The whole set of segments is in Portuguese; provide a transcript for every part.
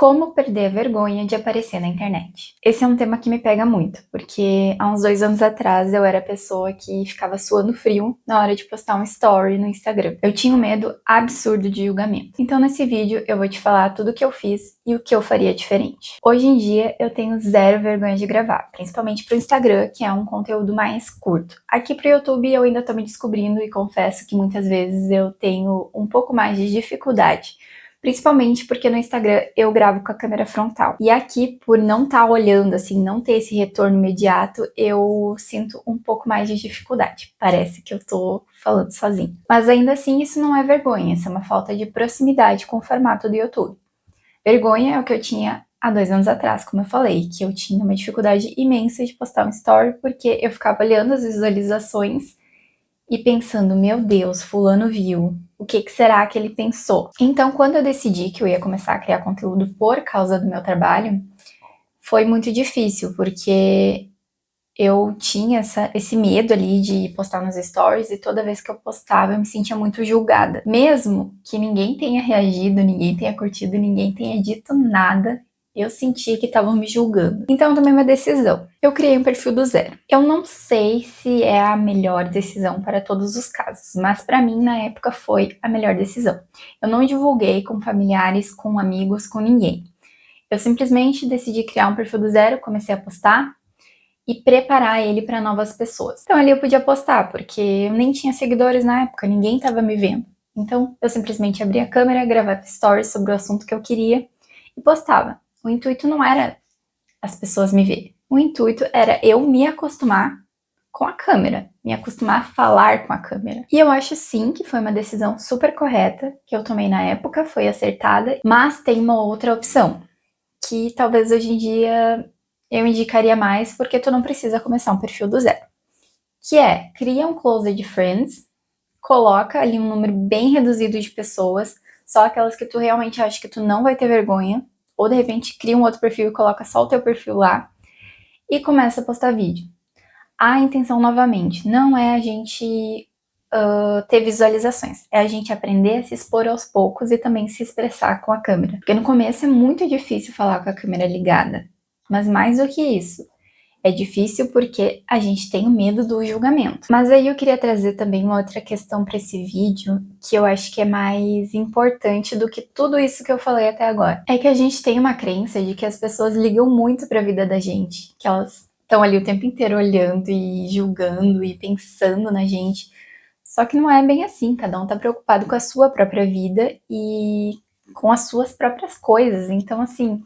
Como perder a vergonha de aparecer na internet? Esse é um tema que me pega muito, porque há uns 2 anos atrás eu era a pessoa que ficava suando frio na hora de postar um story no Instagram. Eu tinha um medo absurdo de julgamento. Então nesse vídeo eu vou te falar tudo o que eu fiz e o que eu faria diferente. Hoje em dia eu tenho zero vergonha de gravar, principalmente pro Instagram, que é um conteúdo mais curto. Aqui pro YouTube eu ainda tô me descobrindo e confesso que muitas vezes eu tenho um pouco mais de dificuldade. Principalmente porque no Instagram eu gravo com a câmera frontal. E aqui, por não estar olhando, assim, não ter esse retorno imediato, eu sinto um pouco mais de dificuldade. Parece que eu tô falando sozinha. Mas ainda assim, isso não é vergonha, isso é uma falta de proximidade com o formato do YouTube. Vergonha é o que eu tinha há 2 anos atrás, como eu falei, que eu tinha uma dificuldade imensa de postar um story, porque eu ficava olhando as visualizações e pensando, meu Deus, fulano viu, o que será que ele pensou? Então, quando eu decidi que eu ia começar a criar conteúdo por causa do meu trabalho, foi muito difícil, porque eu tinha esse medo ali de postar nos stories e toda vez que eu postava eu me sentia muito julgada. Mesmo que ninguém tenha reagido, ninguém tenha curtido, ninguém tenha dito nada, eu senti que estavam me julgando. Então eu tomei uma decisão. Eu criei um perfil do zero. Eu não sei se é a melhor decisão para todos os casos, mas para mim na época foi a melhor decisão. Eu não divulguei com familiares, com amigos, com ninguém. Eu simplesmente decidi criar um perfil do zero, comecei a postar e preparar ele para novas pessoas. Então ali eu podia postar, porque eu nem tinha seguidores na época, ninguém estava me vendo. Então eu simplesmente abria a câmera, gravava stories sobre o assunto que eu queria e postava. O intuito não era as pessoas me verem. O intuito era eu me acostumar com a câmera, me acostumar a falar com a câmera. E eu acho sim que foi uma decisão super correta que eu tomei na época, foi acertada, mas tem uma outra opção, que talvez hoje em dia eu indicaria mais, porque tu não precisa começar um perfil do zero. Que é, cria um closed friends, coloca ali um número bem reduzido de pessoas, só aquelas que tu realmente acha que tu não vai ter vergonha, ou de repente cria um outro perfil e coloca só o teu perfil lá, e começa a postar vídeo. A intenção, novamente, não é a gente ter visualizações, é a gente aprender a se expor aos poucos e também se expressar com a câmera. Porque no começo é muito difícil falar com a câmera ligada, mas mais do que isso, é difícil porque a gente tem o medo do julgamento. Mas aí eu queria trazer também uma outra questão para esse vídeo, que eu acho que é mais importante do que tudo isso que eu falei até agora. É que a gente tem uma crença de que as pessoas ligam muito para a vida da gente, que elas estão ali o tempo inteiro olhando e julgando e pensando na gente. Só que não é bem assim, cada um tá preocupado com a sua própria vida e com as suas próprias coisas. Então, assim,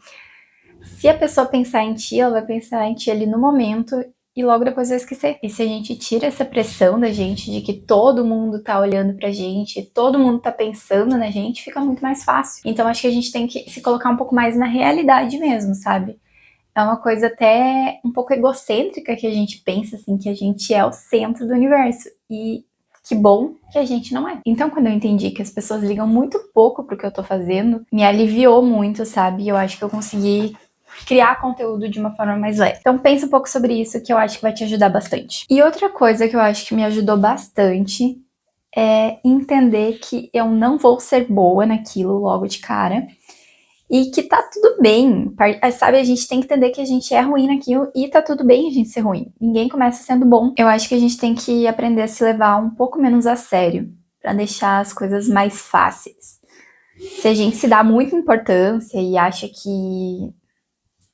se a pessoa pensar em ti, ela vai pensar em ti ali no momento e logo depois vai esquecer. E se a gente tira essa pressão da gente de que todo mundo tá olhando pra gente, todo mundo tá pensando na gente, fica muito mais fácil. Então acho que a gente tem que se colocar um pouco mais na realidade mesmo, sabe? É uma coisa até um pouco egocêntrica que a gente pensa assim, que a gente é o centro do universo. E que bom que a gente não é. Então, quando eu entendi que as pessoas ligam muito pouco pro que eu tô fazendo, me aliviou muito, sabe? E eu acho que eu consegui criar conteúdo de uma forma mais leve. Então pensa um pouco sobre isso, que eu acho que vai te ajudar bastante. E outra coisa que eu acho que me ajudou bastante é entender que eu não vou ser boa naquilo logo de cara e que tá tudo bem, sabe? A gente tem que entender que a gente é ruim naquilo e tá tudo bem a gente ser ruim. Ninguém começa sendo bom. Eu acho que a gente tem que aprender a se levar um pouco menos a sério, pra deixar as coisas mais fáceis. Se a gente se dá muita importância e acha que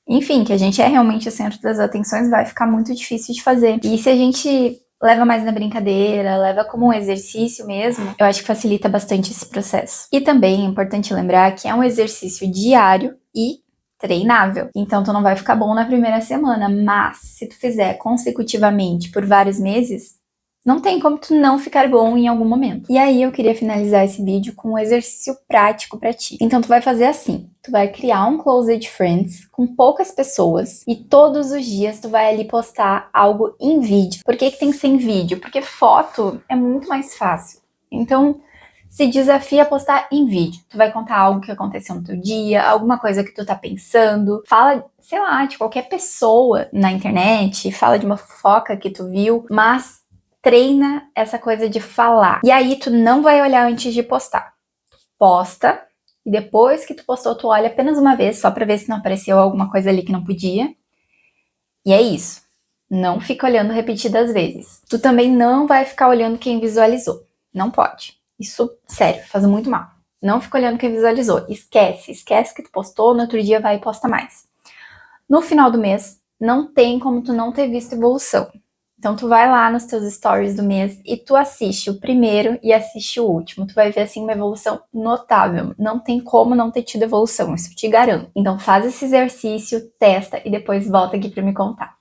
enfim, que a gente é realmente o centro das atenções, vai ficar muito difícil de fazer. E se a gente leva mais na brincadeira, leva como um exercício mesmo, eu acho que facilita bastante esse processo. E também é importante lembrar que é um exercício diário e treinável. Então tu não vai ficar bom na primeira semana, mas se tu fizer consecutivamente por vários meses, não tem como tu não ficar bom em algum momento. E aí eu queria finalizar esse vídeo com um exercício prático pra ti. Então tu vai fazer assim, tu vai criar um Closed Friends com poucas pessoas e todos os dias tu vai ali postar algo em vídeo. Por que tem que ser em vídeo? Porque foto é muito mais fácil. Então se desafia a postar em vídeo. Tu vai contar algo que aconteceu no teu dia, alguma coisa que tu tá pensando. Fala, sei lá, de qualquer pessoa na internet, fala de uma fofoca que tu viu, mas treina essa coisa de falar. E aí tu não vai olhar antes de postar. Posta e depois que tu postou, tu olha apenas uma vez, só pra ver se não apareceu alguma coisa ali que não podia. E é isso. Não fica olhando repetidas vezes. Tu também não vai ficar olhando quem visualizou. Não pode. Isso, sério, faz muito mal. Não fica olhando quem visualizou. Esquece que tu postou, no outro dia vai e posta mais. No final do mês, não tem como tu não ter visto evolução. Então tu vai lá nos teus stories do mês e tu assiste o primeiro e assiste o último. Tu vai ver assim uma evolução notável. Não tem como não ter tido evolução, isso eu te garanto. Então faz esse exercício, testa e depois volta aqui para me contar.